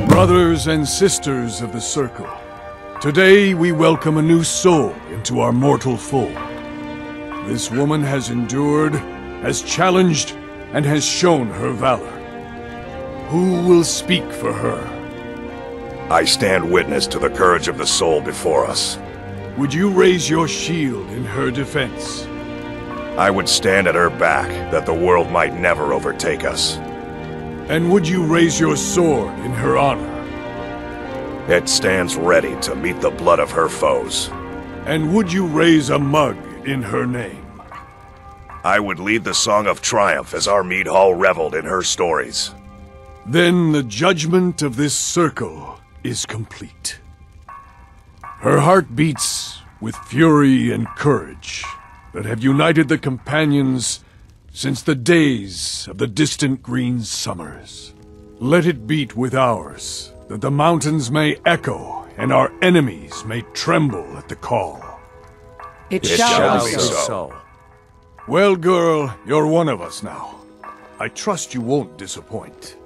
Brothers and sisters of the Circle, today we welcome a new soul into our mortal fold. This woman has endured, has challenged, and has shown her valor. Who will speak for her? I stand witness to the courage of the soul before us. Would you raise your shield in her defense? I would stand at her back, that the world might never overtake us. And would you raise your sword in her honor? It stands ready to meet the blood of her foes. And would you raise a mug in her name? I would lead the song of triumph as our mead hall reveled in her stories. Then the judgment of this circle is complete. Her heart beats with fury and courage that have united the companions since the days of the distant green summers. Let it beat with ours, that the mountains may echo and our enemies may tremble at the call. It shall be so. Well, girl, you're one of us now. I trust you won't disappoint.